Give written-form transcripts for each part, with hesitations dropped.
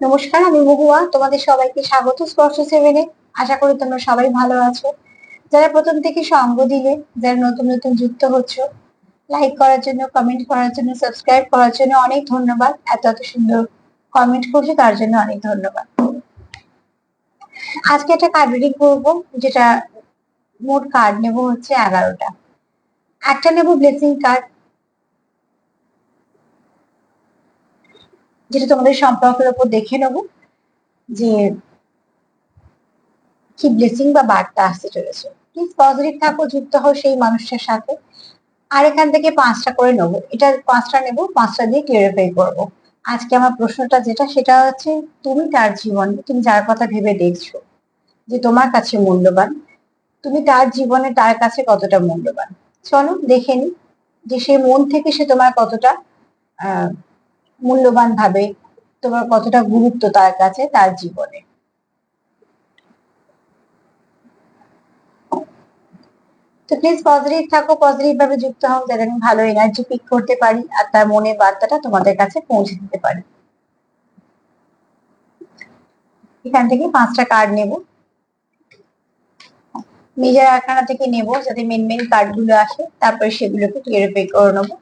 নমস্কার, আমি মহুয়া। তোমাদের সবাইকে স্বাগত স্পর্শ সেভেনে। আশা করি তোমরা সবাই ভালো আছো। যারা প্রথম থেকে সঙ্গ দিলে, যারা নতুন নতুন যুক্ত হচ্ছ, লাইক করার জন্য, কমেন্ট করার জন্য, সাবস্ক্রাইব করার জন্য অনেক ধন্যবাদ। এত এত সুন্দর কমেন্ট করছো তার জন্য অনেক ধন্যবাদ। আজকে একটা কার্ড রিডিং করবো, যেটা মোট কার্ড নেব হচ্ছে 11টা। একটা নেব ব্লেসিং কার্ড, যেটা তোমাদের সম্পর্কের উপর দেখে নেবো যে কি ব্লেসিং বা বার্তা আসতে চলেছে। প্লিজ পজিটিভ থাকো, যুক্ত হও সেই মানুষটার সাথে। আর এখান থেকে 5টা করে নেবো, এটা 5টা নেবো, 5টা দিয়ে ক্লিয়ারিফাই করবো। আজকে আমার প্রশ্নটা সেটা হচ্ছে, তুমি তার জীবনে, তুমি যার কথা ভেবে দেখছো যে তোমার কাছে মূল্যবান, তুমি তার জীবনে তার কাছে কতটা মূল্যবান। চলো দেখে নি যে সে মন থেকে সে তোমার কতটা আহ মূল্যবান ভাবে, তোমার কতটা গুরুত্ব তার কাছে, তার জীবনে। তো প্লিজ পজিটিভ থাকো, পজিটিভ ভাবে যুক্ত হও, যাতে আমি ভালো এনার্জি পিক করতে পারি আর তার মনের বার্তাটা তোমাদের কাছে পৌঁছে দিতে পারি। এখান থেকে 5টা কার্ড নেব, মেজর আরকানা থেকে নেব, যাতে মেন মেন কার্ড গুলো আসে, তারপরে সেগুলোকে ক্লিয়ারিফাই করে নেবো,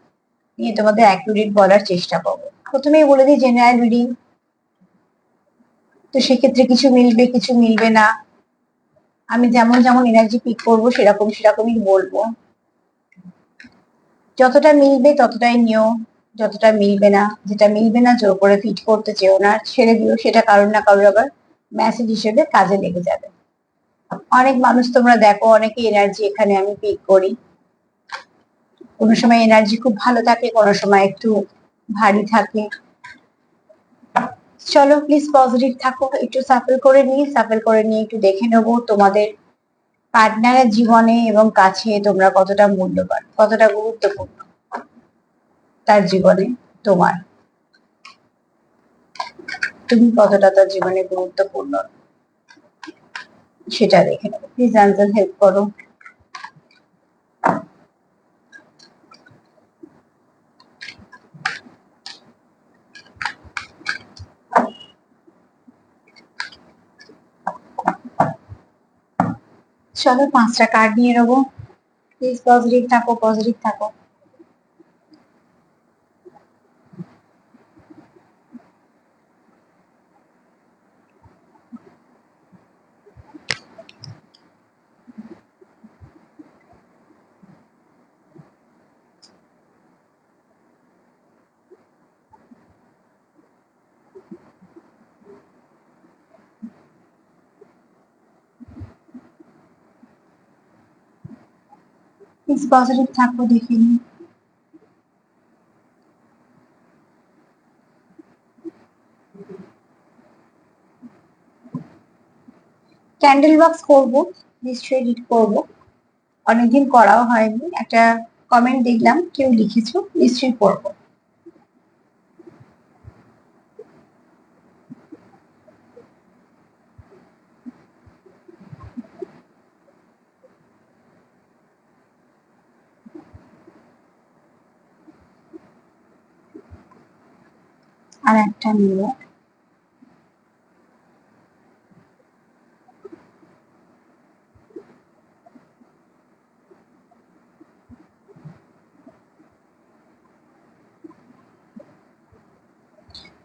নিয়ে তোমাদের অ্যাকুরেট বলার চেষ্টা করবো। প্রথমেই বলে দিই জেনারেল রিডিং, তো সেক্ষেত্রে কিছু মিলবে কিছু মিলবে না। আমি যেমন যেমন এনার্জি পিক করবো সেরকম সেরকমই বলবো। যতটা মিলবে ততটাই নিও, যতটা মিলবে না, যেটা মিলবে না জোর করে ফিট করতে চেও না, ছেড়ে দিও। সেটা কারোর না কারোর আবার মেসেজ হিসেবে কাজে লেগে যাবে। অনেক মানুষ তোমরা দেখো, অনেকে এনার্জি এখানে আমি পিক করি। কোনো সময় এনার্জি খুব ভালো থাকে, কোনো সময় একটু ভারী থাকে। চলো প্লিজ পজিটিভ থাকো, একটু সাফল করে নিয়ে একটু দেখে নেবো তোমাদের পার্টনারের জীবনে এবং কাছে তোমরা কতটা মূল্যবান, কতটা গুরুত্বপূর্ণ তার জীবনে। তোমার, তুমি কতটা তার জীবনে গুরুত্বপূর্ণ সেটা দেখে নেবো। প্লিজ অ্যাঞ্জেল হেল্প করো। চলো 5টা কার্ড নিয়ে নেবো। প্লিজ পজিটিভ থাকো, পজিটিভ থাকো। প্লিজ পজিটিভ থাকো, দেখে নিই। ক্যান্ডেল বক্স করবো, নিশ্চয়ই রিড করবো। অনেকদিন করাও হয়নি, একটা কমেন্ট দেখলাম কেউ লিখেছো, নিশ্চয়ই পড়বো। আর একটা নিব।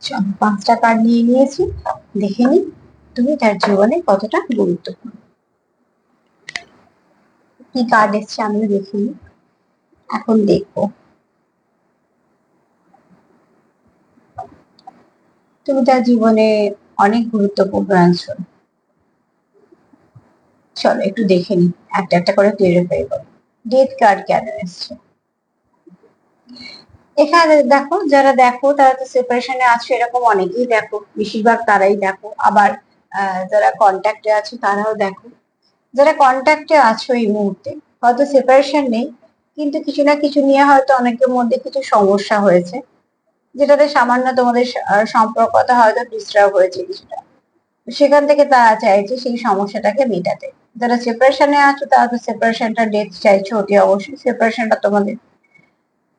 চলো 5টা কার্ড নিয়ে নিয়েছি, দেখে নিই তুমি তার জীবনে কতটা গুরুত্বপূর্ণ। কি কার্ড এসছে আমিও দেখে নিই, এখন দেখবো। তুমি তার জীবনে অনেক গুরুত্বপূর্ণ আছো। চলো একটু দেখে নিই, একটা একটা করে ক্লিয়ারিফাই করো। ডেথ কার্ড কেন এসছে? এখানে দেখো, যারা দেখো তারা তো সেপারেশনে আছো, এরকম অনেকেই দেখো, বেশিরভাগ তারাই দেখো। আবার যারা কন্ট্যাক্টে আছো তারাও দেখো। যারা কন্ট্যাক্টে আছো এই মুহূর্তে, হয়তো সেপারেশন নেই, কিন্তু কিছু না কিছু নিয়ে হয়তো অনেকের মধ্যে কিছু সমস্যা হয়েছে, যেটাতে সামান্য তোমাদের সম্পর্কটা হয়তো ডিস্টার্ব হয়েছে কিছুটা। সেখান থেকে তারা চাইছে সেই সমস্যাটাকে মেটাতে। যারা সেপারেশনে আছো তারা তো সেপারেশনটা ডেট চাইছো, অতি অবশ্যই সেপারেশনটা তোমাদের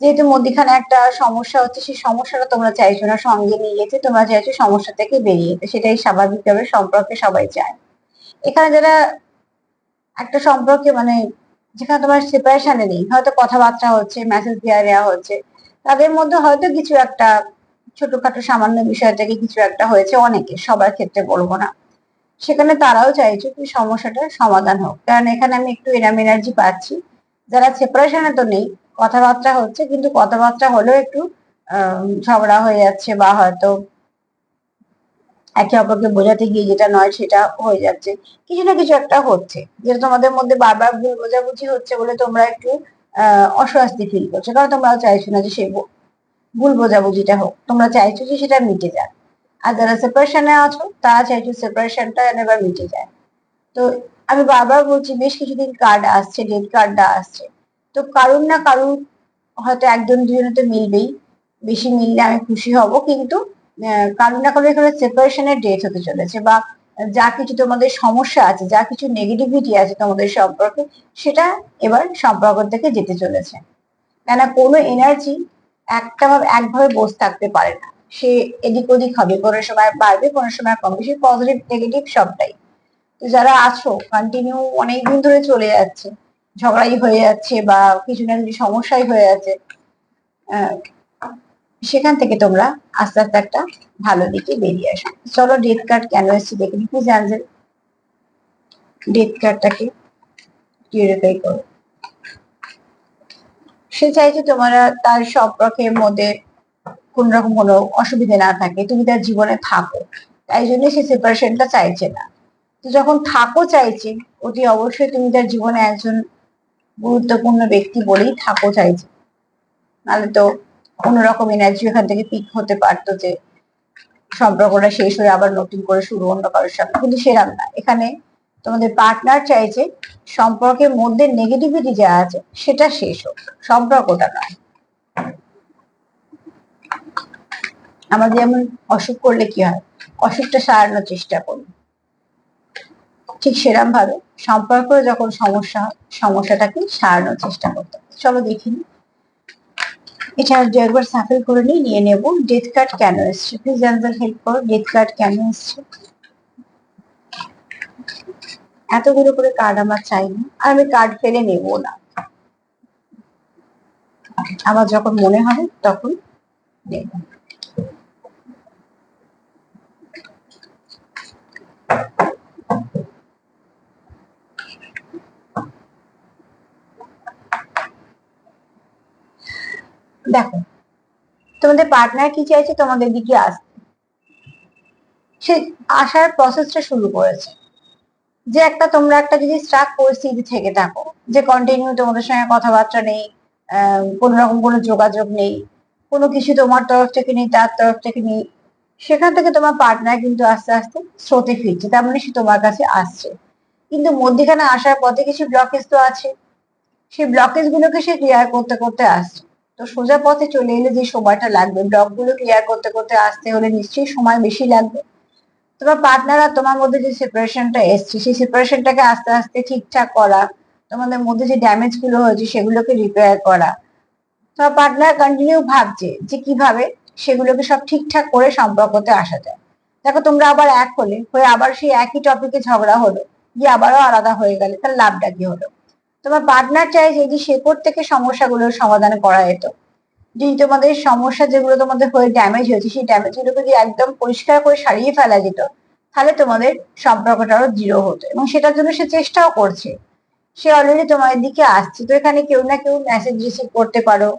যেহেতু মধ্যিখানে একটা সমস্যা হচ্ছে, সেই সমস্যাটা তোমরা চাইছো না সঙ্গে নিয়ে যেতে, তোমরা চাইছো সমস্যা থেকে বেরিয়ে যেতে, সেটাই স্বাভাবিকভাবে সম্পর্কে সবাই চায়। এখানে যারা একটা সম্পর্কে মানে যেখানে তোমার সেপারেশনে নেই, হয়তো কথাবার্তা হচ্ছে, মেসেজ দেওয়া নেওয়া হচ্ছে, তাদের মধ্যে হয়তো কিছু একটা ছোটখাটো সামান্য বিষয় থেকে কিছু একটা হয়েছে, অনেকে, সবার ক্ষেত্রে বলবো না, সেখানে তারাও চাইছে কি সমস্যাটার সমাধান হোক। কারণ এখানে আমি একটু এনাম এনার্জি পাচ্ছি, যারা সেপারেশনে তো নেই, কথাবার্তা হচ্ছে, কিন্তু কথাবার্তা হলেও একটু ঝগড়া হয়ে যাচ্ছে, বা হয়তো একে অপরকে বোঝাতে গিয়ে যেটা নয় সেটা হয়ে যাচ্ছে, কিছু না কিছু একটা হচ্ছে, যেটা তোমাদের মধ্যে বারবার ভুল বোঝাবুঝি হচ্ছে বলে তোমরা একটু অস্বস্তি ফিল করছো, কারণ তোমরাও চাইছো না যে সেই ভুল বোঝাবুঝিটা হোক, তোমরা চাইছো যে সেটা মিটে যাক। আর যারা সেপারেশনে আছো তারা চাইছো সেপারেশনটা এবার মিটে যায়। তো আমি বারবার বলছি, বেশ কিছুদিন কার্ড আসছে, ডেট কার্ডটা আসছে, তো কারুর না কারুর হয়তো একজন দুজনে তো মিলবেই, বেশি মিললে আমি খুশি হব, কিন্তু কারুর না কারুর এখানে সেপারেশনের ডেট হতে চলেছে, বা যা কিছু তোমাদের সমস্যা আছে, যা কিছু নেগেটিভিটি আছে তোমাদের সম্পর্কে, সেটা এবার সম্পর্ক থেকে যেতে চলেছে। কেন, কোনো এনার্জি একটা ভাবে একভাবে বসে থাকতে পারে না, সে এদিক ওদিক হবে, কোনো সময় বাড়বে, কোনো সময় কমবে, সে পজিটিভ নেগেটিভ সবটাই। তো যারা আছো কন্টিনিউ অনেকদিন ধরে চলে যাচ্ছে, ঝগড়াই হয়ে যাচ্ছে, বা কিছু না কিছু সমস্যাই হয়ে যাচ্ছে, আহ, সেখান থেকে তোমরা আস্তে আস্তে একটা ভালো দিকে বেরিয়ে আসো। চলো ডেথ কার্ড কেন এসেছে দেখে নিই, প্লিজ অ্যাঞ্জেল ডেথ কার্ডটাকে কিউরিফাই করো। সে চাইছে তোমরা তার সম্পর্কের মধ্যে কোন রকম কোনো অসুবিধা না থাকে, তুমি তার জীবনে থাকো, তাই জন্য সে সেপারেশনটা চাইছে না। তো যখন থাকো চাইছে, অতি অবশ্যই তুমি তার জীবনে একজন গুরুত্বপূর্ণ ব্যক্তি বলেই থাকো চাইছে, নাহলে তো অন্যরকম এনার্জি এখান থেকে পিক হতে পারতো, যে সম্পর্কটা শেষ হয়ে আবার নতুন করে শুরু অন্য কারোর সাথে, কিন্তু সেরকম না। এখানে তোমাদের পার্টনার চাইছে সম্পর্কের মধ্যে নেগেটিভিটি যা আছে সেটা শেষ হোক, সম্পর্কটা নয়। আমাদের যেমন অসুখ করলে কি হয়, অসুখটা সারানোর চেষ্টা করি, ঠিক সেরকম ভাবে সম্পর্ক যখন সমস্যা হয়, সমস্যাটাকে সারানোর চেষ্টা করতে হবে। চলো দেখিনি এটা একবার সাফল করে নিয়ে নেব। ডেথ কার্ড কেন এসছে, প্লিজ অ্যান্সার হেল্প করো, ডেথ কার্ড কেন এসছে? এতগুলো করে কার্ড আমার চাই না, আর আমি কার্ড ফেলে নেব না, আমার যখন মনে হবে তখন নেব। দেখো, তোমাদের পার্টনার কি চাইছে, তোমাদের দিকে আসতে, সে আসার প্রসেসটা শুরু করেছে, যে একটা তোমরা একটা যদি স্টাক পরিস্থিতি থেকে থাকো, যে কন্টিনিউ তোমাদের সঙ্গে কথাবার্তা নেই, কোন রকম কোনো যোগাযোগ নেই, কোনো কিছু তোমার তরফ থেকে নেই, তার তরফ থেকে নেই, সেখান থেকে তোমার পার্টনার কিন্তু আস্তে আস্তে স্রোতে ফিরছে, তার মানে সে তোমার কাছে আসছে, কিন্তু মধ্যিখানে আসার পথে কিছু ব্লকেজ তো আছে, সেই ব্লকেজ গুলোকে সে ক্লিয়ার করতে করতে আসছে। তো সোজা পথে চলে এলে যে সময়টা লাগবে, ব্লক গুলো ক্লিয়ার করতে করতে আসতে হলে নিশ্চয়ই সময় বেশি লাগবে। তোমার পার্টনার আর তোমার মধ্যে যে সেপারেশনটা এসছে, সেই সেপারেশনটাকে আস্তে আস্তে ঠিকঠাক করা, তোমাদের মধ্যে যে ড্যামেজ গুলো হয়েছে সেগুলোকে রিপেয়ার করা, তোমার পার্টনার কন্টিনিউ ভাবছে যে কিভাবে সেগুলোকে সব ঠিকঠাক করে সম্পর্কতে আসা যায়। দেখো, তোমরা আবার এক হয়ে আবার সেই একই টপিকে ঝগড়া হলো, গিয়ে আবারও আলাদা হয়ে গেলে, তার লাভটা কি হলো? তোমার পার্টনার চাইছে যে শেকড় থেকে সমস্যাগুলোর সমাধান করা যেত, যদি তোমাদের সমস্যা যেগুলো তোমাদের হয়ে ড্যামেজ হয়েছে, সেই ড্যামেজ গুলোকে যদি একদম পরিষ্কার করে সারিয়ে ফেলা যেত, তাহলে তোমাদের সম্পর্কটা আরো দৃঢ় হতো, এবং সেটার জন্য সে চেষ্টাও করছে, সে অলরেডি তোমাদের দিকে আসছে। তো এখানে কেউ না কেউ মেসেজ রিসিভ করতে পারো,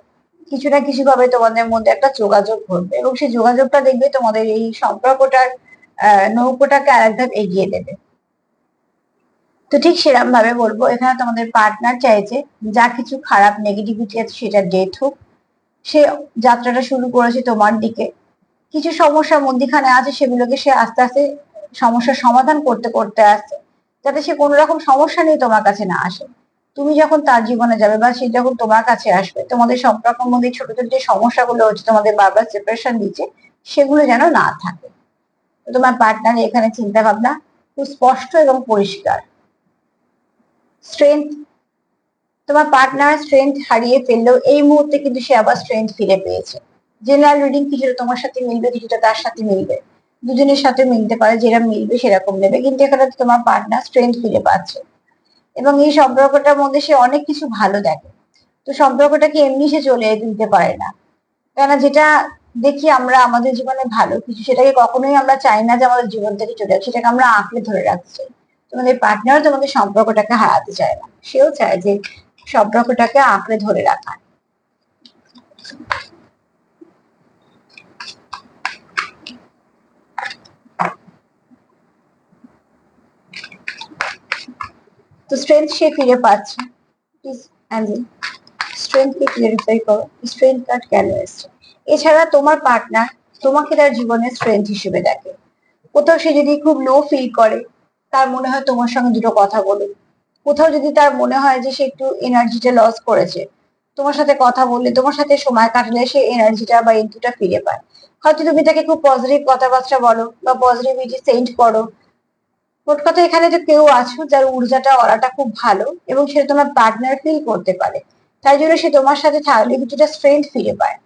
কিছু না কিছু ভাবে তোমাদের মধ্যে একটা যোগাযোগ ঘটবে, এবং সেই যোগাযোগটা দেখবে তোমাদের এই সম্পর্কটার নৌকোটাকে আরেক ধাপ এগিয়ে দেবে। তো ঠিক সেরকম ভাবে বলবো, এখানে তোমাদের পার্টনার চাইছে যা কিছু খারাপ নেগেটিভিটি আছে সেটা ডেথ হোক, সে যাত্রাটা শুরু করেছে তোমার দিকে, কিছু সমস্যার মধ্যিখানে আছে, সেগুলোকে সে আস্তে আস্তে সমস্যার সমাধান করতে করতে আসছে, যাতে সে কোনো রকম সমস্যা নিয়ে তোমার কাছে না আসে। তুমি যখন তার জীবনে যাবে, বা সে যখন তোমার কাছে আসবে, তোমাদের সম্পর্কের মধ্যে ছোট ছোট যে সমস্যাগুলো হচ্ছে, তোমাদের বারবার সেপারেশন দিচ্ছে, সেগুলো যেন না থাকে। তো তোমার পার্টনার এখানে চিন্তা ভাবনা খুব স্পষ্ট এবং পরিষ্কার। স্ট্রেংথ তোমার পার্টনার স্ট্রেংথ হারিয়ে ফেললেও এই মুহূর্তে কিন্তু সে আবার স্ট্রেংথ ফিরে পেয়েছে। জেনারেল রিডিং কিছুটা তোমার সাথে মিলবে, কিছুটা তার সাথে মিলবে, দুজনের সাথে মিলতে পারে, যেরকম মিলবে সেরকম নেবে, কিন্তু এখানে তোমার পার্টনার স্ট্রেংথ ফিরে পাচ্ছে এবং এই সম্পর্কটার মধ্যে সে অনেক কিছু ভালো দেখে। তো সম্পর্কটাকে এমনি সে চলে দিতে পারে না, কেননা যেটা দেখি আমরা আমাদের জীবনে ভালো কিছু, সেটাকে কখনোই আমরা চাই না যে আমাদের জীবন থেকে চলে যাক, সেটাকে আমরা আঁকড়ে ধরে রাখতে চাই। তোমাদের পার্টনার তোমাদের সম্পর্কটাকে হারাতে চায় না, সেও চায় যে সম্পর্কটাকে আঁকড়ে ধরে রাখা। তো স্ট্রেংথ সে ফিরে পাচ্ছে। প্লিজ অ্যাঞ্জেল, স্ট্রেংথকে ক্লিয়ারিফাই করো, স্ট্রেংথ কার্ড কেন এসছে। এছাড়া তোমার পার্টনার তোমাকে তার জীবনের স্ট্রেংথ হিসেবে দেখে। কোথাও সে যদি খুব লো ফিল করে, তার মনে হয় তোমার সঙ্গে দুটো কথা বলুন। কোথাও যদি তার মনে হয় যে সে একটু এনার্জিটা লস করেছে, তোমার সাথে কথা বললে, তোমার সাথে সময় কাটালে সে এনার্জিটা বা ইনপুটটা ফিরে পায়। হয়তো তুমি তাকে খুব পজিটিভ কথাবার্তা বলো বা পজিটিভিটি সেন্ড করো। মোট কথা এখানে তো কেউ আছো যার ঊর্জাটা অরাটা খুব ভালো এবং সেটা তোমার পার্টনার ফিল করতে পারে, তাই জন্য সে তোমার সাথে থাকলে কিছুটা স্ট্রেংথ ফিরে পায়।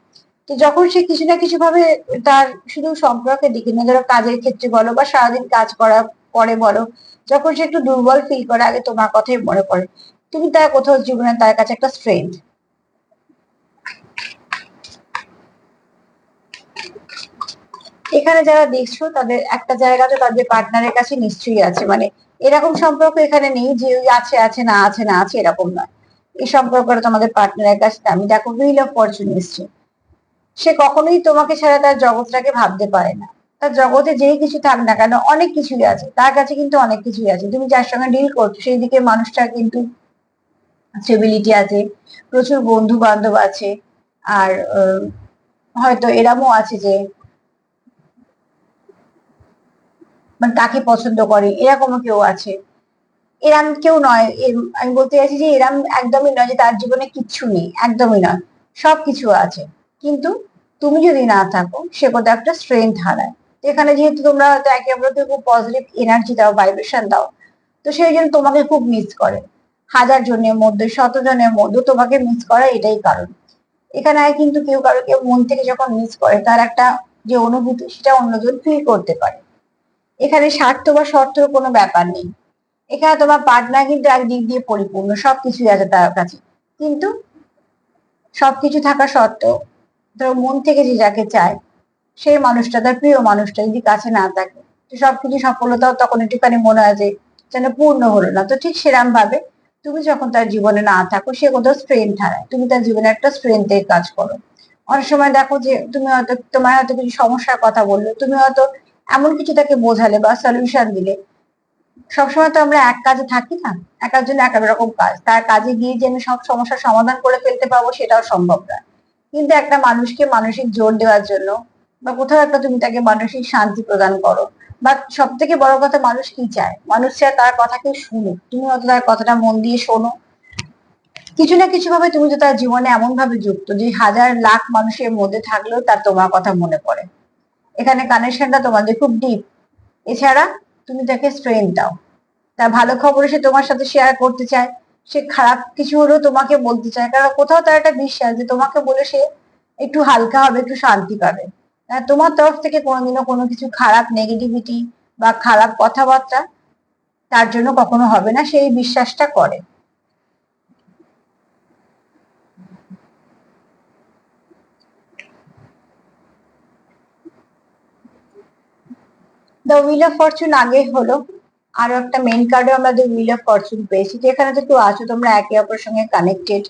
তো যখন সে কিছু না কিছু ভাবে, তার শুধু সম্পর্কের দিকে না, ধরো কাজের ক্ষেত্রে বলো বা সারাদিন কাজ করার পরে বলো, যখন সে একটু দুর্বল ফিল করে, আগে তোমার কথাই মনে পড়ে। তুমি তার কোথাও জীবনে তার কাছে একটা স্ট্রেংথ। এখানে যারা দেখছো তাদের একটা জায়গাতে তাদের পার্টনারের কাছে নিশ্চয়ই আছে, মানে এরকম সম্পর্ক এখানে নেই যে ওই আছে আছে না আছে না আছে, এরকম নয়। এই সম্পর্কটা তোমাদের পার্টনারের কাছে, আমি দেখো হুইল অফ ফরচুন এসছে। সে কখনোই তোমাকে ছাড়া তার জগৎটাকে ভাবতে পারে না। তার জগতে যেই কিছু থাক না কেন, অনেক কিছুই আছে তার কাছে, কিন্তু অনেক কিছুই আছে। তুমি যার সঙ্গে ডিল করছো সেই দিকে মানুষটা কিন্তু স্টেবিলিটি আছে, প্রচুর বন্ধু বান্ধব আছে, আর হয়তো এরমও আছে যে মানে তাকে পছন্দ করে, এরকমও কেউ আছে। এরম কেউ নয়, আমি বলতে চাইছি যে এরম একদমই নয় যে তার জীবনে কিচ্ছু নেই, একদমই নয়, সবকিছু আছে। কিন্তু তুমি যদি না থাকো সে কোথাও একটা স্ট্রেংথ হারায়। তো এখানে যেহেতু তোমরা হয়তো একে অপরকে খুব পজিটিভ এনার্জি দাও, ভাইব্রেশন দাও, তো সেই জন্য তোমাকে খুব মিস করে। হাজার জনের মধ্যে, শত জনের মধ্যে তোমাকে মিস করা এটাই কারণ। এখানে কিন্তু কেউ কারোকে মন থেকে যখন মিস করে, তার একটা যে অনুভূতি সেটা অন্যজন ফিল করতে পারে। এখানে স্বার্থ বা শর্তের কোনো ব্যাপার নেই। এখানে তোমার পার্টনার কিন্তু একদিক দিয়ে পরিপূর্ণ, সবকিছুই আছে তার কাছে, কিন্তু সবকিছু থাকা সত্ত্বেও ধরো মন থেকে যে যাকে চায়, সেই মানুষটা, তার প্রিয় মানুষটা যদি কাছে না থাকে, তো সবকিছু সফলতাও তখন একটুখানি মনে হয় যে যেন পূর্ণ হলো না। তো ঠিক সেরাম ভাবে তুমি যখন তার জীবনে না থাকো, সে কোথাও স্ট্রেংথ হারায়, তুমি তার জীবনে একটা স্ট্রেংথের কাজ করো। অনেক সময় দেখো যে তুমি হয়তো, তোমার হয়তো কিছু সমস্যার কথা বললো, তুমি হয়তো এমন কিছু তাকে বোঝালে বা সলিউশন দিলে। সবসময় তো আমরা এক কাজে থাকি না, এক একজন এক এক রকম কাজ, তার কাজে গিয়ে যে আমি সব সমস্যার সমাধান করে ফেলতে পারবো সেটাও সম্ভব না। কিন্তু একটা মানুষকে মানসিক জোর দেওয়ার জন্য বা কোথাও একটা তুমি তাকে মানসিক শান্তি প্রদান করো, বা সব থেকে বড় কথা, মানুষ কি চায়, মানুষ চায় তার কথা কেউ শুনুক, তুমি হয়তো তার কথাটা মন দিয়ে শোনো। কিছু না কিছু ভাবে তুমি তো তার জীবনে এমন ভাবে যুক্ত যে হাজার লাখ মানুষের মধ্যে থাকলেও তার তোমার কথা মনে পড়ে। এখানে কানেকশনটা তোমাদের খুব ডিপ। এছাড়া তুমি তাকে স্ট্রেংথ দাও, তার ভালো খবর সে তোমার সাথে শেয়ার করতে চায়, সে খারাপ কিছু হলেও তোমাকে বলতে চায়, কারণ কোথাও তার একটা বিশ্বাস যে তোমাকে বলে সে একটু হালকা হবে, একটু শান্তি পাবে। তোমার তরফ থেকে কোনোদিনও কোনো কিছু খারাপ নেগেটিভিটি বা খারাপ কথাবার্তা তার জন্য কখনো হবে না, সেই বিশ্বাসটা করে। দ্য হুইল অফ ফরচুন আগে হলো, আরো একটা মেন কার্ডে আমরা দ্য হুইল অফ ফরচুন পেয়েছি, যেখানে তো কেউ আছো তোমরা একে অপরের সঙ্গে কানেক্টেড,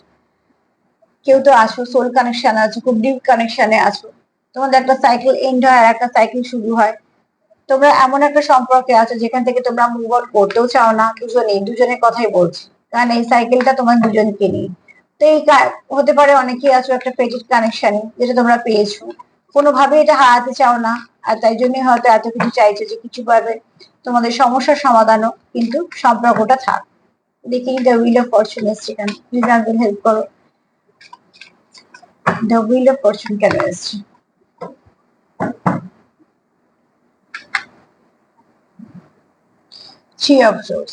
কেউ তো আছো সোল কানেকশন আছে, খুব ডিপ কানেকশনে আছো। তোমাদের একটা সাইকেল এন্ড হয় আর একটা সাইকেল শুরু হয়। তোমরা এমন একটা সম্পর্কে আছো যেখান থেকে তোমরা মুভ অন করতেও চাও না, দুজনেই দুজনের কথাই বলছি, কারণ এই সাইকেলটা তোমার দুজনকে নিয়ে। তো এই হতে পারে অনেকেই আছো একটা পেটেড কানেকশনে, যেটা তোমরা পেয়েছো, কোনোভাবে এটা হারাতে চাও না, আর তাই জন্যই হয়তো এত কিছু চাইছো যে কিছু ভাবে তোমাদের সমস্যার সমাধানও, কিন্তু সম্পর্কটা থাক। দেখি দ্য হুইল অফ ফরচুন এসছে কেন, প্লিজ আমাকে হেল্প করো। দ্য হুইল অফ ফরচুন কেন এসছে? Three of swords.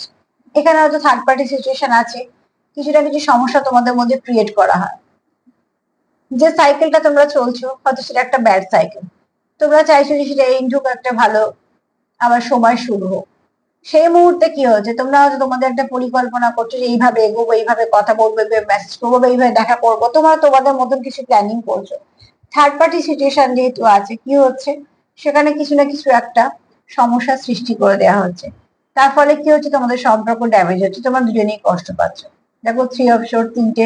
এখানে হয়তো থার্ড পার্টি সিচুয়েশন আছে, কিছু না কিছু সমস্যা তোমাদের মধ্যে ক্রিয়েট করা হয়। যে সাইকেলটা তোমরা চলছো হয়তো সেটা একটা ব্যাড সাইকেল, তোমরা চাইছো যে সেটা এন্ড হোক, একটা ভালো আবার সময় শুরু হোক। সেই মুহূর্তে কি হচ্ছে, তোমরা হয়তো তোমাদের একটা পরিকল্পনা করছো যে এইভাবে এগোবো, এইভাবে কথা বলবো, এইভাবে মেসেজ করবো, এইভাবে দেখা করবো, তোমরা তোমাদের মতন কিছু প্ল্যানিং করছো। থার্ড পার্টি সিচুয়েশন যেহেতু আছে, কি হচ্ছে সেখানে কিছু না কিছু একটা সমস্যার সৃষ্টি করে দেওয়া হচ্ছে। তার ফলে কি হচ্ছে, তোমাদের সম্পর্ক ড্যামেজ হচ্ছে, তোমরা দুজনেই কষ্ট পাচ্ছ। দেখো, থ্রি অফ শোর, তিনটে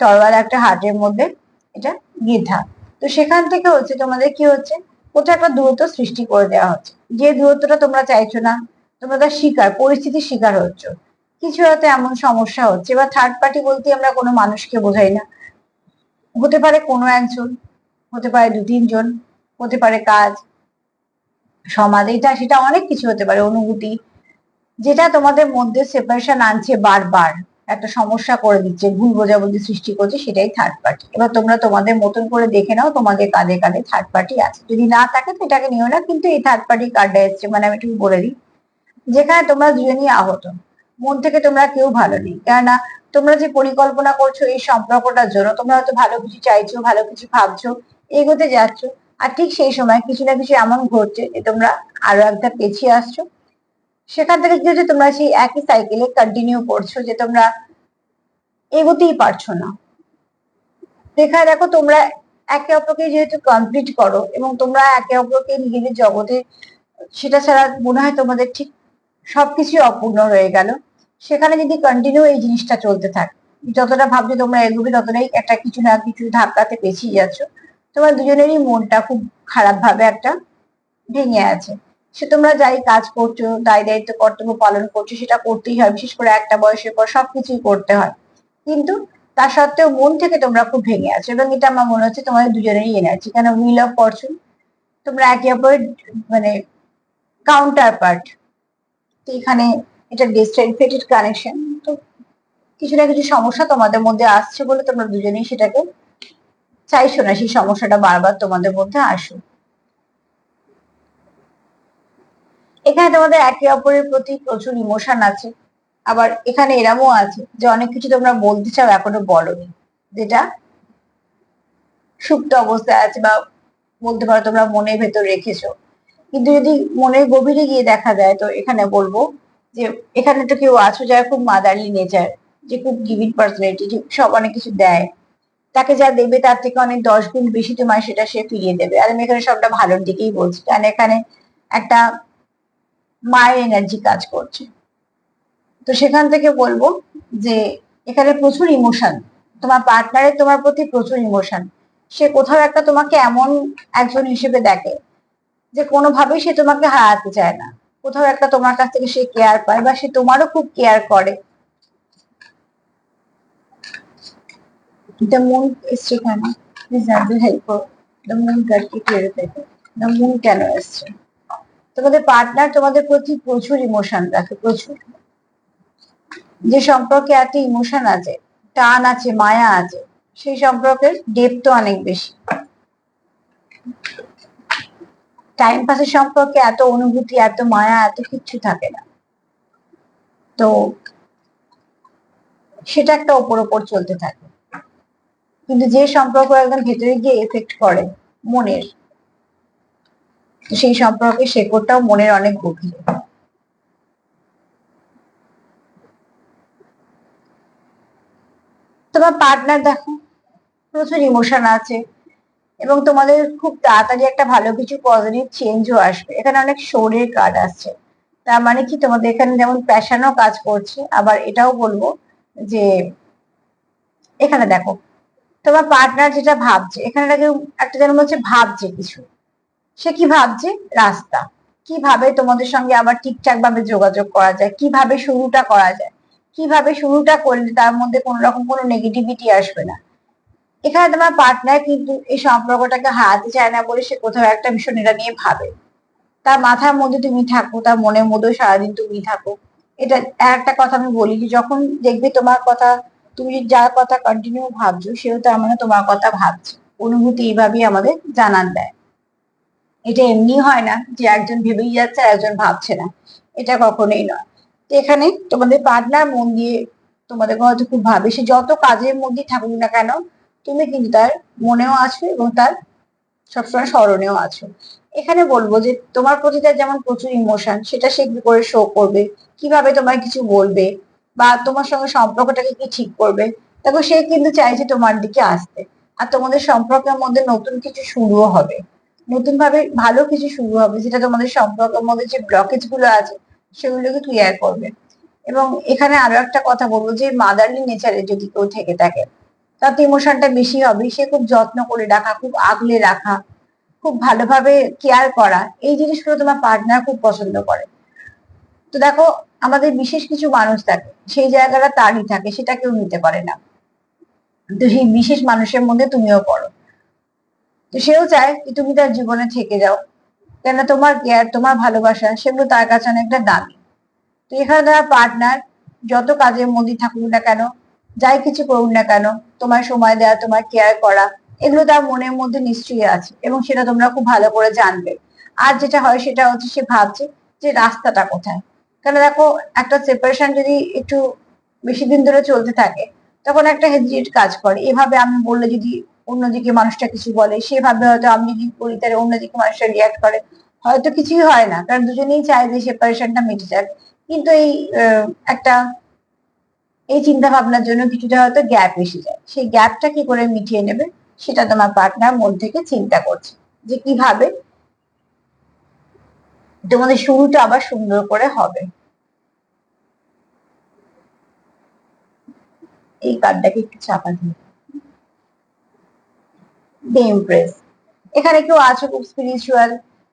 তরোয়াল একটা হার্টের মধ্যে, এটা দ্বিধা। তো সেখান থেকে হচ্ছে তোমাদের কি হচ্ছে, কোথাও একটা দূরত্ব সৃষ্টি করে দেওয়া হচ্ছে। যে দূরত্বটা তোমরা চাইছো না, তোমরা তার শিকার, পরিস্থিতির শিকার হচ্ছ। কিছু হয়তো এমন সমস্যা হচ্ছে, বা থার্ড পার্টি বলতে আমরা কোনো মানুষকে বোঝাই না, হতে পারে কোনো একজন, হতে পারে দু তিনজন, হতে পারে কাজ, সমাজ, এটা সেটা অনেক কিছু হতে পারে, অনুভূতি, যেটা তোমাদের মধ্যে সেপারেশন আনছে, বারবার একটা সমস্যা করে দিচ্ছে, ভুল বোঝাবুঝি সৃষ্টি করছে, সেটাই থার্ড পার্টি। এবার তোমরা তোমাদের মতন করে দেখে নাও তোমাদের কাঁধে কাঁধে থার্ড পার্টি আছে, যদি না থাকে তো এটাকে নিও না, কিন্তু এই থার্ড পার্টি কার্ডটা এসছে মানে আমি একটু বলে দিই, যেখানে তোমরা দুজনই আহত, মন থেকে তোমরা কেউ ভালো নেই। কেননা তোমরা যে পরিকল্পনা করছো এই সম্পর্কটার জন্য, তোমরা হয়তো ভালো কিছু চাইছো, ভালো কিছু ভাবছো, এগোতে যাচ্ছ, আর ঠিক সেই সময় কিছু না কিছু এমন ঘটছে যে তোমরা আরো একটা পেছিয়ে আসছো। সেখান থেকে কি হচ্ছে, তোমরা সেই একই সাইকেলে কন্টিনিউ করছো, যে তোমরা এগোতেই পারছো না। দেখা দেখো, তোমরা একে অপরকে যেহেতু কমপ্লিট করো এবং তোমরা একে অপরকে নিজেদের জগতে, সেটা ছাড়া মনে হয় তোমাদের ঠিক সবকিছু অপূর্ণ রয়ে গেল। সেখানে যদি কন্টিনিউ এই জিনিসটা চলতে থাকে, যতটা ভাবছো তোমরা এগোবে, ততটাই একটা কিছু না কিছু ধাক্কাতে পেছিয়ে যাচ্ছ। তোমার দুজনেরই মনটা খুব খারাপ ভাবে একটা ভেঙে আছে। সে তোমরা যাই কাজ করছো, দায় দায়িত্ব কর্তব্য পালন করছো, সেটা করতেই হয়, বিশেষ করে একটা বয়সের পর সবকিছুই করতে হয়। কিন্তু তা সত্ত্বেও মন থেকে তোমরা খুব ভেঙে আছো, এবং এটা আমার মনে হচ্ছে তোমাদের দুজনেরই এনার্জি, কেন হুইল অফ ফরচুন, তোমরা একে অপরের মানে কাউন্টার পার্ট। তো এখানে এটা ডিস্টেন্ট ফেটেড কানেকশন। তো কিছু না কিছু সমস্যা তোমাদের মধ্যে আসছে বলে তোমরা দুজনেই সেটাকে চাইছো না সেই সমস্যাটা বারবার তোমাদের মধ্যে আসুক। এখানে তোমাদের একে অপরের প্রতি প্রচুর ইমোশন আছে। আবার এখানে এরমও আছে যে অনেক কিছু তোমরা বলতে চাও, এখনো বলনি, যেটা সুপ্ত অবস্থায় আছে, বা বলতে পারো তোমরা মনের ভেতর রেখেছো। কিন্তু যদি মনের গভীরে গিয়ে দেখা যায়, তো এখানে বলবো যে এখানে তো কেউ আছো যারা খুব মাদারলি নেচার, যে খুব গিভিং পার্সোনালিটি, যে সব অনেক কিছু দেয়, তাকে যা দেবে তার থেকে অনেক 10 গুণ বেশি তোমায় সেটা সে ফিরিয়ে দেবে। আর আমি এখানে সবটা ভালোর দিকেই বলছি, কারণ এখানে একটা মায়ের এনার্জি কাজ করছে। তো সেখান থেকে বলবো যে এখানে প্রচুর ইমোশন, তোমার পার্টনারের তোমার প্রতি প্রচুর ইমোশন। সে কোথাও একটা তোমাকে এমন একজন হিসেবে দেখে যে কোনোভাবেই সে তোমাকে হারাতে চায় না। কোথাও একটা তোমার কাছ থেকে সে কেয়ার পায়, বা সে তোমারও খুব কেয়ার করে। দ্য মুন এসছে কেন, প্লিজ হেল্প করো। দ্য মুন কার্ডকে ক্লিয়ারিফাই করো, দ্য মুন কেন এসছে। তোমাদের পার্টনার তোমাদের প্রতি প্রচুর ইমোশন রাখে, প্রচুর। যে সম্পর্কে এত ইমোশন আছে, টান আছে, মায়া আছে, সেই সম্পর্কের ডেপথ অনেক বেশি। টাইম পাসের সম্পর্কে এত অনুভূতি, এত মায়া, এত কিচ্ছু থাকে না। তো সেটা একটা ওপর ওপর চলতে থাকে। কিন্তু যে সম্পর্ক একদম ভেতরে গিয়ে এফেক্ট করে মনের, সেই সম্পর্কের শেকড়টাও মনের অনেক গভীরে। তোমার পার্টনার দেখো প্রচুর ইমোশন আছে, এবং তোমাদের খুব তাড়াতাড়ি একটা ভালো কিছু পজিটিভ চেঞ্জও আসবে। এখানে অনেক শোরের কার্ড আসছে, তার মানে কি তোমাদের এখানে যেমন প্যাশনও কাজ করছে, আবার এটাও বলবো যে এখানে দেখো তোমার পার্টনার যেটা ভাবছে, এখানে একটা যেন হচ্ছে ভাবছে কিছু। সে কি ভাবছে, রাস্তা, কিভাবে তোমাদের সঙ্গে আবার ঠিকঠাক ভাবে যোগাযোগ করা যায়, কিভাবে শুরুটা করা যায়, কিভাবে শুরুটা করলে তার মধ্যে কোনো রকম কোনো নেগেটিভিটি আসবে না। এখানে তোমার পার্টনার কিন্তু এই সম্পর্কটাকে হারাতে চায় না বলে সে কোথাও একটা ভীষণ এটা নিয়ে ভাবে। তার মাথার মধ্যে তুমি থাকো, তার মনের মধ্যে সারাদিন তুমি থাকো। এটা একটা কথা আমি বলি, যে যখন দেখবে তোমার কথা, তুমি যার কথা কন্টিনিউ ভাবছো, সেও তার মানে তোমার কথা ভাবছে। অনুভূতি এইভাবেই আমাদের জানান দেয়। এটা এমনি হয় না যে একজন ভেবেই যাচ্ছে আর একজন ভাবছে না, এটা কখনোই নয়। তো এখানে তোমাদের পার্টনার মন দিয়ে তোমাদেরকে হয়তো খুব ভাবে, সে যত কাজের মধ্যে থাকুক না কেন তুমি কিন্তু তার মনেও আছো এবং তার সবসময় স্মরণেও আছো। এখানে বলবো যে তোমার প্রতি তার যেমন প্রচুর ইমোশন, সেটা সে কি করে শো করবে, কিভাবে তোমার কিছু বলবে বা তোমার সঙ্গে সম্পর্কটাকে কি ঠিক করবে, দেখো সে কিন্তু চাইছে তোমার দিকে আসতে। আর তোমাদের সম্পর্কের মধ্যে নতুন কিছু শুরুও হবে, নতুন ভাবে ভালো কিছু শুরু হবে, যেটা তোমাদের সম্পর্কের মধ্যে যে ব্লকেজ গুলো আছে সেগুলোকে ক্লিয়ার করবে। এবং এখানে আরো একটা কথা বলবো যে মাদারলি নেচারে যদি কেউ থেকে থাকে, তার তো ইমোশনটা বেশি হবে, সে খুব যত্ন করে রাখা, খুব আগলে রাখা, খুব ভালোভাবে কেয়ার করা, এই জিনিসগুলো তোমার পার্টনার খুব পছন্দ করে। তো দেখো, আমাদের বিশেষ কিছু মানুষ থাকে, সেই জায়গাটা তারই থাকে, সেটা কেউ নিতে পারে না। তো সেই বিশেষ মানুষের মধ্যে তুমিও পড়ো। তো সেও চায় যে তুমি তার জীবনে থেকে যাও, কেন তোমার কেয়ার, তোমার ভালোবাসা সেগুলো তার কাছে অনেকটা দামি। তো এখানে তোমার পার্টনার যত কাজের মধ্যে থাকুক না কেন, যাই কিছু করুক না কেন, তোমার সময় দেওয়া, তোমার কেয়ার করা, এগুলো তার মনের মধ্যে নিশ্চয়ই আছে এবং সেটা তোমরা খুব ভালো করে জানবে। আর যেটা হয় সেটা হচ্ছে সে ভাবছে যে রাস্তাটা কোথায়। কেন দেখো, একটা সেপারেশন যদি একটু বেশি দিন ধরে চলতে থাকে, তখন একটা হেজিটেট কাজ করে, এভাবে আমি বললে যদি অন্যদিকে মানুষটা কিছু বলে, সেভাবে হয়তো আমি যদি বলি তাহলে অন্যদিকে মানুষটা রিয়াক্ট করে, হয়তো কিছুই হয় না, কারণ দুজনেই চায় যে সেপারেশনটা মিটে যাক। কিন্তু এই একটা এই চিন্তা ভাবনার জন্য কিছুটা হয়তো গ্যাপ এসে যায়, সেই গ্যাপটা কি করে মিটিয়ে নেবে সেটা তোমার পার্টনার মন থেকে চিন্তা করছে, যে কিভাবে তোমাদের শুরুটা আবার সুন্দর করে হবে। এই কার্ডটাকে একটু চাপা দিই। The empress. এখানে কেউ আছো খুব স্পিরিচুয়াল,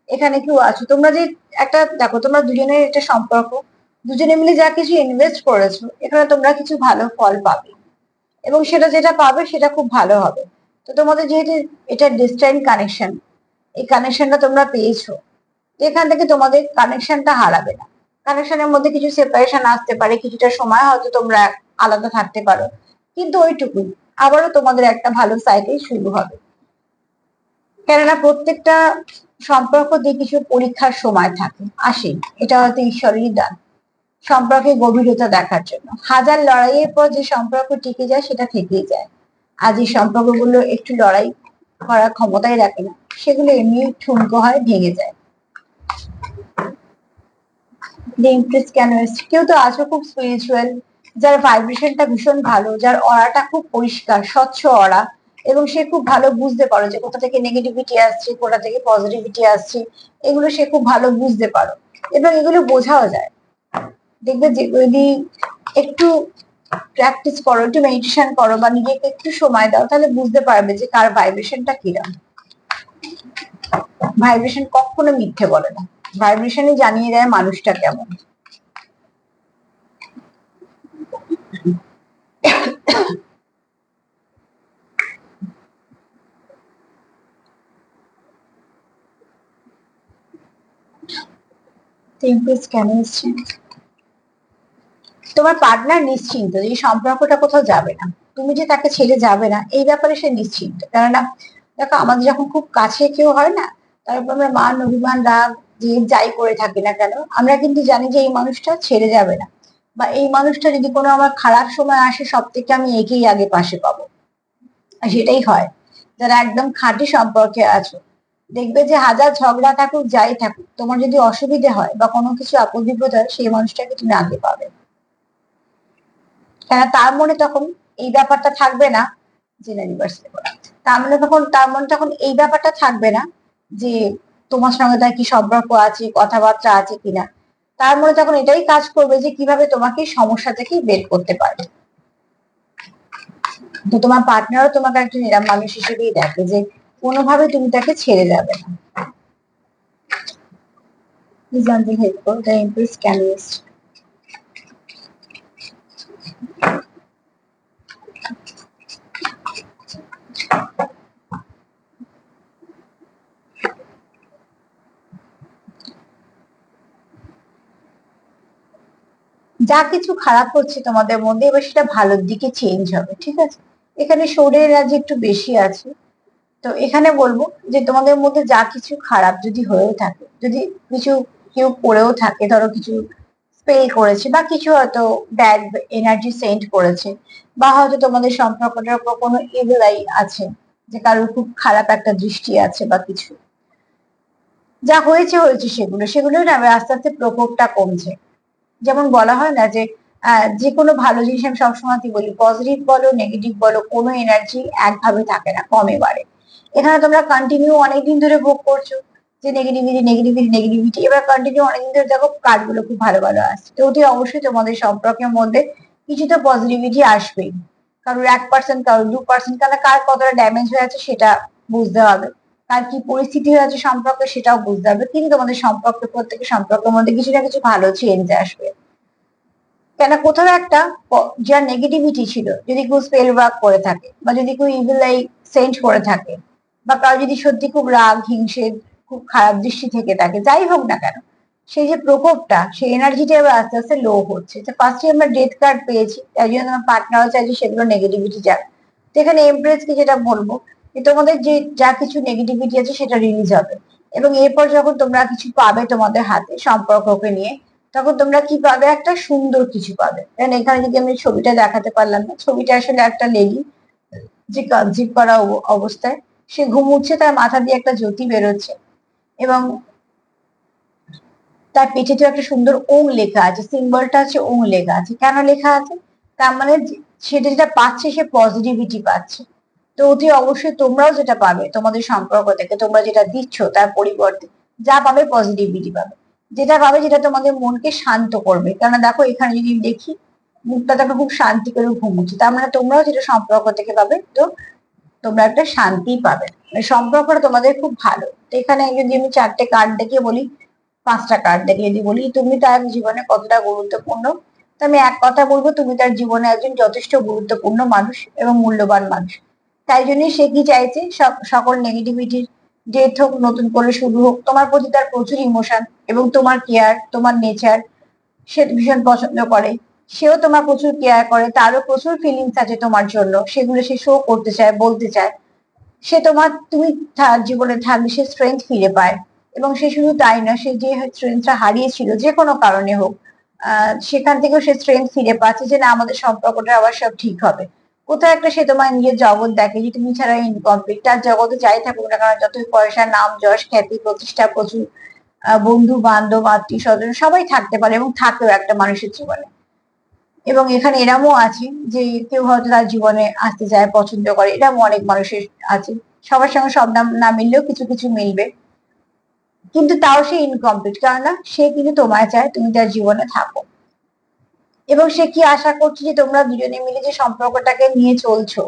এখানে কেউ আছো তোমরা যে একটা, দেখো তোমরা দুজনের একটা সম্পর্ক, দুজনে মিলে যা কিছু ইনভেস্ট করেছো, এখানে তোমরা কিছু ভালো ফল পাবে এবং সেটা যেটা পাবে সেটা খুব ভালো হবে। তো তোমাদের যেহেতু এটা ডিস্ট্যান্ট কানেকশন, এই কানেকশনটা তোমরা পেয়েছো, তো এখান থেকে তোমাদের কানেকশনটা হারাবে না। কানেকশনের মধ্যে কিছু সেপারেশন আসতে পারে, কিছুটা সময় হয়তো তোমরা আলাদা থাকতে পারো, কিন্তু ওইটুকুই, আবারও তোমাদের একটা ভালো সাইকেল শুরু হবে। কেননা প্রত্যেকটা সম্পর্ক দিয়ে কিছু পরীক্ষার সময় থাকে, আসে, এটা হয়তো ঈশ্বরেরই দান সম্পর্কে গভীরতা দেখার জন্য। হাজার লড়াইয়ের পর যে সম্পর্ক টিকে যায় সেটা থেকেই যায়। আর যে সম্পর্কগুলো একটু লড়াই করার ক্ষমতাই রাখে না, সেগুলো এমনি ঠুনকো হয়, ভেঙে যায়। যে ইমপ্রেস কেন এসছে, কেউ তো আছো খুব স্পিরিচুয়াল, যার ভাইব্রেশনটা ভীষণ ভালো, যার অরাটা খুব পরিষ্কার স্বচ্ছ অরা, এবং সে খুব ভালো বুঝতে পারো যে কোথা থেকে নেগেটিভিটি আসছে, কোথা থেকে পজিটিভিটি আসছে, এগুলো সে খুব ভালো বুঝতে পারো এবং এগুলো বোঝাও যায়। দেখবে যে যদি একটু প্র্যাকটিস করো, একটু মেডিটেশন করো বা নিজেকে একটু সময় দাও, তাহলে বুঝতে পারবে যে কার ভাইব্রেশনটা কিরকম। ভাইব্রেশন কখনো মিথ্যে বলে না, ভাইব্রেশনই জানিয়ে দেয় মানুষটা কেমন। টেম্পারেস কেন এসছে, তোমার পার্টনার নিশ্চিন্ত যে এই সম্পর্কটা কোথাও যাবে না, তুমি যে তাকে ছেড়ে যাবে না এই ব্যাপারে সে নিশ্চিন্ত। কেননা দেখো, আমাদের যখন খুব কাছে কেউ হয় না, তারপর আমরা মান অভিমান রাগ যে যাই করে থাকি না কেন, আমরা কিন্তু জানি যে এই মানুষটা ছেড়ে যাবে না, বা এই মানুষটা যদি কোনো আমার খারাপ সময় আসে সব থেকে আমি একেই আগে পাশে পাবো। আর সেটাই হয় যারা একদম খাঁটি সম্পর্কে আছো, দেখবে যে হাজার ঝগড়া থাকুক যাই থাকুক, তোমার যদি অসুবিধে হয় বা কোনো কিছু আপদ বিপদ হয়, সেই মানুষটাকে তুমি আগে পাবে। কেন তার মনে তখন এই ব্যাপারটা থাকবে না, যে ইউনিভার্সিটি তার মানে তখন তার মনে তখন এই ব্যাপারটা থাকবে না যে তোমার সঙ্গে তার কি সম্পর্ক আছে, কথাবার্তা আছে কিনা। তার মনে তখন এটাই কাজ করবে যে কিভাবে তোমাকে সমস্যা থেকে বের করতে পারবে। তো তোমার পার্টনারও তোমাকে একটা নিরাম মানুষ হিসেবেই দেখে, যে কোনোভাবে তুমি তাকে ছেড়ে যাবে না। প্লিজ জানতে হেল্প করো, দ্য এমপ্রেস কেন এসছে। যা কিছু খারাপ হচ্ছে তোমাদের মধ্যে, এবার সেটা ভালোর দিকে চেঞ্জ হবে, ঠিক আছে। এখানে শরীরের রাজ একটু বেশি আছে। তো এখানে বলবো যে তোমাদের মধ্যে যা কিছু খারাপ যদি হয়েও থাকে, যদি কিছু কেউ করেও থাকে, ধরো কিছু পে করেছে বা কিছু হয়তো ব্যাড এনার্জি সেন্ড করেছে, বা হয়তো তোমাদের সম্পর্কটার উপর কোনো ইভিল আই আছে, যে কারোর খুব খারাপ একটা দৃষ্টি আছে বা কিছু। যা হয়েছে হয়েছে, সেগুলো না আস্তে আস্তে প্রকোপটা কমছে। যেমন বলা হয় না যে যে কোনো ভালো জিনিস, আমি সবসময় বলি, পজিটিভ বলো নেগেটিভ বলো, কোনো এনার্জি একভাবে থাকে না, কমে বাড়ে। এখানে তোমরা কন্টিনিউ অনেকদিন ধরে ভোগ করছো যে নেগেটিভিটি নেগেটিভিটি নেগেটিভিটি, এবার কন্টিনিউ অনেকদিন ধরে দেখো কার্ডগুলো খুব ভালো ভালো আসছে, তো অতি অবশ্যই তোমাদের সম্পর্কের মধ্যে কিছু তো পজিটিভিটি আসবেই। কারোর 1%, কারোর 2%, কারণ কার কতটা ড্যামেজ হয়ে আছে সেটা বুঝতে হবে, কার কি পরিস্থিতি হয়ে আছে সম্পর্কে সেটাও বুঝতে হবে, কিন্তু তোমাদের সম্পর্কে, প্রত্যেকের সম্পর্কের মধ্যে কিছু না কিছু ভালো চেঞ্জ আসবে। কেন কোথাও একটা যার নেগেটিভিটি ছিল, যদি কেউ স্পেল ওয়ার্ক করে থাকে, বা যদি কেউ ইভিল আই সেন্ড করে থাকে, বা কারো যদি সত্যি খুব রাগ হিংসে, খুব খারাপ দৃষ্টি থেকে থাকে, যাই হোক না কেন, সেই যে প্রকোপটা, সেই এনার্জিটা এবার আস্তে আস্তে লো হচ্ছে। তো ফার্স্টে আমরা ডেথ কার্ড পেয়েছি, তাই জন্য আমার পার্টনারও চাইছে সেগুলো নেগেটিভিটি যাক। তো এখানে এমপ্রেসকে যেটা বলবো, যে তোমাদের যে যা কিছু নেগেটিভিটি আছে সেটা রিলিজ হবে, এবং এরপর যখন তোমরা কিছু পাবে তোমাদের হাতে সম্পর্ককে নিয়ে, তখন তোমরা কি পাবে, একটা সুন্দর কিছু পাবে। কারণ এখানে যদি আমি ছবিটা দেখাতে পারলাম না, ছবিটা আসলে একটা লেডি যে কনসিভ করা অবস্থায়, সে ঘুমুচ্ছে, তার মাথা দিয়ে একটা জ্যোতি বেরোচ্ছে, এবং তার পেছনে একটা সুন্দর ওং লেখা আছে, সিম্বলটা হচ্ছে ওং লেখা আছে। কেন লেখা আছে? তার মানে সেটা যেটা পাচ্ছে, সে পজিটিভিটি পাচ্ছে। তো অতি অবশ্যই তোমরাও যেটা পাবে তোমাদের সম্পর্ক থেকে, তোমরা যেটা দিচ্ছ তার পরিবর্তে যা পাবে পজিটিভিটি পাবে, যেটা পাবে যেটা তোমাদের মনকে শান্ত করবে। কেননা দেখো এখানে যদি দেখি, মুখটা দেখো খুব শান্তি করে ঘুমুচ্ছে, তার মানে তোমরাও যেটা সম্পর্ক থেকে পাবে, তো তোমরা একটা শান্তি পাবে, মানে সম্পর্কটা তোমাদের খুব ভালো। তো এখানে যদি আমি 4টে কার্ড দেখে বলি, 5টা কার্ড দেখে যদি বলি তুমি তার জীবনে কতটা গুরুত্বপূর্ণ, তো আমি এক কথা বলবো, তুমি তার জীবনে একজন যথেষ্ট গুরুত্বপূর্ণ মানুষ এবং মূল্যবান মানুষ। তাই জন্যই সে কি চাইছে, সকল নেগেটিভিটির ডেথ হোক, নতুন করে শুরু হোক। তোমার প্রতি তার প্রচুর ইমোশন এবং তোমার কেয়ার, তোমার নেচার সে ভীষণ পছন্দ করে। সেও তোমার প্রচুর কেয়ার করে, তারও প্রচুর ফিলিংস আছে তোমার জন্য, সেগুলো সে শো করতে চায়, বলতে চায়। সে তোমার, তুমি তার জীবনে থাকলে সে স্ট্রেংথ ফিরে পায়, এবং সে শুধু তাই না, সে যে স্ট্রেংথটা হারিয়েছিল যে কোনো কারণে হোক, সেখান থেকেও সে স্ট্রেংথ ফিরে পাচ্ছে, যে না আমাদের সম্পর্কটা আবার সব ঠিক হবে। কোথাও একটা সে তোমার নিজের জগৎ দেখে, যে তুমি ছাড়া ইনকমপ্লিট। তার জগতে যাই থাকুক না কারণ, যতই পয়সা, নাম, যশ, খ্যাতি, প্রতিষ্ঠা, প্রচুর বন্ধু বান্ধব, আত্মীয় স্বজন সবাই থাকতে পারে, এবং থাকেও একটা মানুষের জীবনে। এবং এখানে এরমও আছে যে কেউ হয়তো তার জীবনে আসতে চায়, পছন্দ করে, এরকম অনেক মানুষের আছে। সবার সঙ্গে সব নাম না মিললেও কিছু কিছু মিলবে, কিন্তু তাও সে ইনকমপ্লিট, কেননা সে কিন্তু তোমায় চায়, তুমি তার জীবনে থাকো। এবং সে কি আশা করছে, যে তোমরা দুজনে মিলে যে সম্পর্কটাকে নিয়ে চলছো,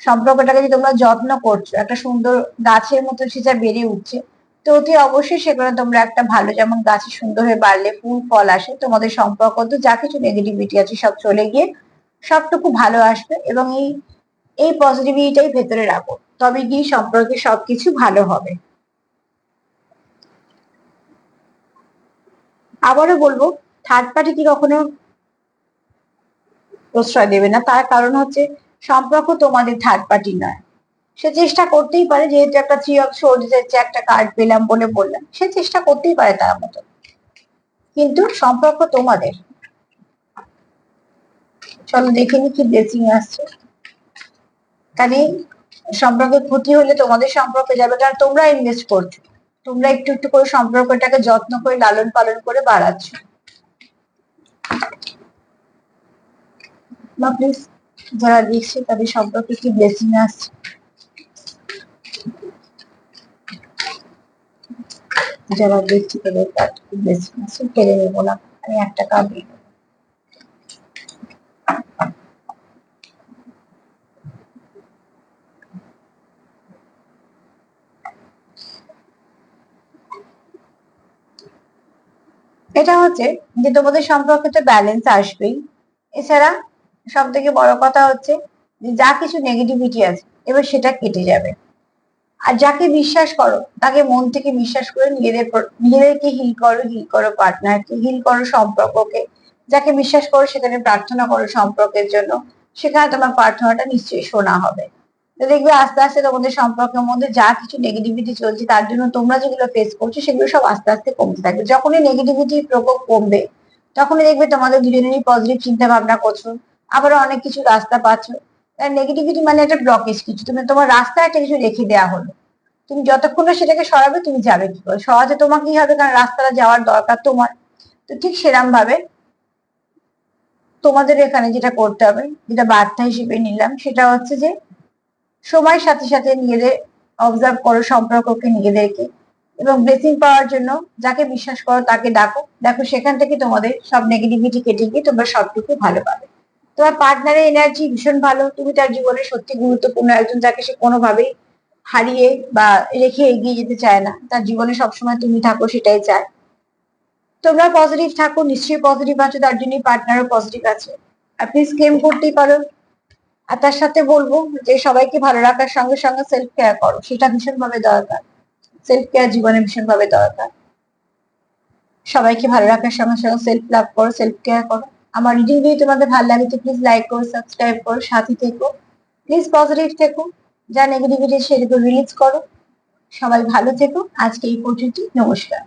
সম্পর্কটাকে যে তোমরা যত্ন করছো, একটা সুন্দর গাছের মতো সে যা বেড়ে উঠছে, তো অতি অবশ্যই সেখানে তোমরা একটা ভালো, যেমন গাছে সুন্দর হয়ে বাড়লে ফুল ফল আসে, তোমাদের সম্পর্ক তো যা কিছু নেগেটিভিটি আছে সব চলে গিয়ে সবটুকু ভালো আসবে। এবং এই এই পজিটিভিটিটাই ভেতরে রাখো, তবে গিয়ে সম্পর্কে সবকিছু ভালো হবে। আবারও বলবো, থার্ড পার্টি কি কখনো প্রশ্রয় দেবে না, তার কারণ হচ্ছে সম্পর্ক তোমাদের থার্ড পার্টি নয়। সে চেষ্টা করতেই পারে, যেহেতু একটা 3 অফ সোর্ডস এর একটা কার্ড পেলাম বলে বললাম, সে চেষ্টা করতেই পারে তার মতো, কিন্তু সম্পর্ক তোমাদের। চলো দেখে নি কি ব্লেসিং আসছে। কাজে সম্পর্কের ক্ষতি হলে তোমাদের সম্পর্কে যাবে, কারণ তোমরা ইনভেস্ট করছো, তোমরা একটু একটু করে সম্পর্কটাকে যত্ন করে লালন পালন করে বাড়াচ্ছ। বা প্লিজ যারা দেখছে তাদের সম্পর্কে কি ব্লেসিং আসছে, যারা দেখছি তাদের তার কি ব্লেসিং আসছে, ফেলে নেবো না। আমি একটা কার্ড এটা হচ্ছে যে তোমাদের সম্পর্কে তো ব্যালেন্স আসবেই। এছাড়া সব থেকে বড় কথা হচ্ছে যে যা কিছু নেগেটিভিটি আছে এবার সেটা কেটে যাবে। আর যাকে বিশ্বাস করো তাকে মন থেকে বিশ্বাস করে নিজেদেরকে হিল করো পার্টনারকে হিল করো, সম্পর্ককে। যাকে বিশ্বাস করো সেখানে প্রার্থনা করো সম্পর্কের জন্য, সেখানে তোমার প্রার্থনাটা নিশ্চয়ই শোনা হবে। তো দেখবে আস্তে আস্তে তোমাদের সম্পর্কের মধ্যে যা কিছু নেগেটিভিটি চলছে, তার জন্য তোমরা যেগুলো ফেস করছো সেগুলো সব আস্তে আস্তে কমতে থাকবে। যখনই নেগেটিভিটির প্রকোপ কমবে, তখনই দেখবে তোমাদের দুজনেরই পজিটিভ চিন্তা ভাবনা করছো, আবারও অনেক কিছু রাস্তা পাচ্ছ। নেগেটিভিটি মানে একটা ব্লকেজ কিছু, তুমি তোমার রাস্তায় একটা কিছু রেখে দেওয়া হলো, তুমি যতক্ষণ না সেটাকে সরাবে তুমি যাবে কি করে? সরাতে তোমাকেই হবে, কারণ রাস্তাটা যাওয়ার দরকার তোমার। তো ঠিক সেরাম ভাবে তোমাদের এখানে যেটা করতে হবে, যেটা বার্তা হিসেবে নিলাম, সেটা হচ্ছে যে সময়ের সাথে সাথে নিজেদের অবজার্ভ করো সম্পর্ককে, নিজেদেরকে, এবং ব্লেসিং পাওয়ার জন্য যাকে বিশ্বাস করো তাকে ডাকো। দেখো সেখান থেকে তোমাদের সব নেগেটিভিটি কেটে গিয়ে তোমরা সবটুকু ভালো পাবে। তোমার পার্টনারের এনার্জি ভীষণ ভালো, তুমি তার জীবনে সত্যি গুরুত্বপূর্ণ একজন, যাকে সে কোনোভাবেই হারিয়ে বা রেখে এগিয়ে যেতে চায় না, তার জীবনে সবসময় তুমি থাকো সেটাই চায়। তোমরা পজিটিভ থাকো, নিশ্চয়ই পজিটিভ আছো, তার জন্যই পার্টনারও পজিটিভ আছে। আর প্লিজ ক্লেম করতেই পারো। আর তার সাথে বলবো যে সবাইকে ভালো রাখার সঙ্গে সঙ্গে সেলফ কেয়ার করো, সেটা ভীষণ ভাবে দরকার। সেলফ কেয়ার জীবনে ভীষণ ভাবে দরকার। সবাইকে ভালো রাখার সঙ্গে সঙ্গে সেলফ লাভ করো, সেলফ কেয়ার করো। আমার রিডিং যদি তোমাদের ভালো লাগে তো প্লিজ লাইক করো, সাবস্ক্রাইব করো, সাথে থেকো। প্লিজ পজিটিভ থেকো, যা নেগেটিভিটি সেগুলো রিলিজ করো। সবাই ভালো থেকো, আজকে এই পর্যন্ত, নমস্কার।